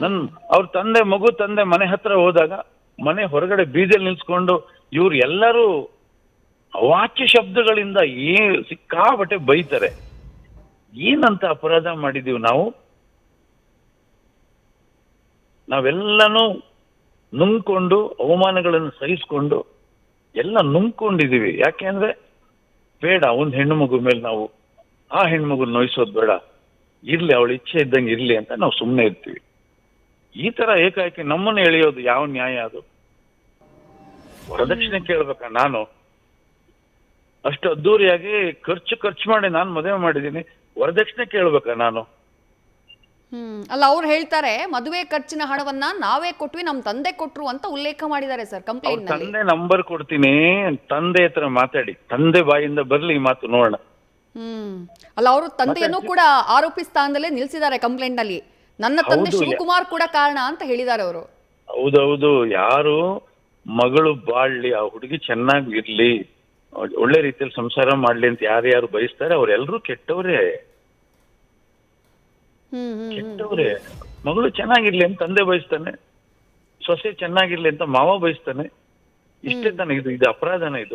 ನನ್ ಅವ್ರ ತಂದೆ ಮನೆ ಹತ್ರ ಹೋದಾಗ ಮನೆ ಹೊರಗಡೆ ಬೀದಿಯಲ್ಲಿ ನಿಲ್ಸ್ಕೊಂಡು ಇವ್ರು ಎಲ್ಲರೂ ಅವಾಚ್ಯ ಶಬ್ದಗಳಿಂದ ಸಿಕ್ಕಾಬಟ್ಟೆ ಬೈತಾರೆ. ಏನಂತ ಅಪರಾಧ ಮಾಡಿದೀವಿ ನಾವು? ನಾವೆಲ್ಲನೂ ನುಂಗ್ಕೊಂಡು ಅವಮಾನಗಳನ್ನು ಸಹಿಸ್ಕೊಂಡು ಎಲ್ಲ ನುಂಗ್ಕೊಂಡಿದೀವಿ. ಯಾಕೆಂದ್ರೆ ಬೇಡ, ಒಂದ್ ಹೆಣ್ಣು ಮಗು ಮೇಲೆ ನಾವು ಆ ಹೆಣ್ಮಗು ನೋಯಿಸೋದು ಬೇಡ, ಇರ್ಲಿ ಅವಳ ಇಚ್ಛೆ ಇದ್ದಂಗೆ ಇರ್ಲಿ ಅಂತ ನಾವು ಸುಮ್ಮನೆ ಇರ್ತೀವಿ. ಈ ತರ ಏಕಾಏಕಿ ನಮ್ಮನ್ನು ಎಳೆಯೋದು ಯಾವ ನ್ಯಾಯ ಅದು? ವರದಕ್ಷಿಣೆ ಕೇಳ್ಬೇಕಾ ನಾನು? ಅಷ್ಟು ಅದ್ದೂರಿಯಾಗಿ ಖರ್ಚು ಮಾಡಿ ನಾನು ಮದುವೆ ಮಾಡಿದ್ದೀನಿ, ವರದಕ್ಷಿಣೆ ಕೇಳ್ಬೇಕಾ ನಾನು? ಅಲ್ಲ, ಅವ್ರು ಹೇಳ್ತಾರೆ ಮದುವೆ ಖರ್ಚಿನ ಹಣವನ್ನ ನಾವೇ ಕೊಟ್ವಿ, ನಮ್ ತಂದೆ ಕೊಟ್ರು ಅಂತ ಉಲ್ಲೇಖ ಮಾಡಿದ್ದಾರೆ ಸರ್ ಕಂಪ್ಲೇಂಟ್ ನಲ್ಲಿ. ತಂದೆ ನಂಬರ್ ಕೊಡ್ತೀನಿ, ತಂದೆ ಹತ್ರ ಮಾತಾಡಿ, ತಂದೆ ಬಾಯಿಂದ ಬರ್ಲಿ ಈ ಮಾತು ನೋಡೋಣ. ಅಲ್ಲ, ಅವರು ತಂದೆಯನ್ನು ಕೂಡ ಆರೋಪಿ ಸ್ಥಾನದಲ್ಲೇ ನಿಲ್ಸಿದ್ದಾರೆ ಕಂಪ್ಲೇಂಟ್ ನಲ್ಲಿ. ನನ್ನ ತಂದೆ ಶಿವಕುಮಾರ್ ಕೂಡ ಕಾರಣ ಅಂತ ಹೇಳಿದ್ದಾರೆ ಅವರು. ಹೌದೌದು, ಯಾರು ಮಗಳು ಬಾಳ್ಲಿ, ಆ ಹುಡುಗಿ ಚೆನ್ನಾಗಿ ಇರ್ಲಿ, ಒಳ್ಳೆ ರೀತಿಯಲ್ಲಿ ಸಂಸಾರ ಮಾಡ್ಲಿ ಅಂತ ಯಾರ್ಯಾರು ಬಯಸ್ತಾರೆ ಅವರೆಲ್ಲರೂ ಕೆಟ್ಟವ್ರೆ. ಮಗಳು ಚೆನ್ನಾಗಿರ್ಲಿ ಅಂತ ತಂದೆ ಬಯಸ್ತಾನೆ, ಸೊಸೆ ಚೆನ್ನಾಗಿರ್ಲಿ ಅಂತ ಮಾವ ಬಯಸ್ತಾನೆ. ಇಷ್ಟೇ ತಾನೆ ಇದು ಅಪರಾಧನ ಇದು?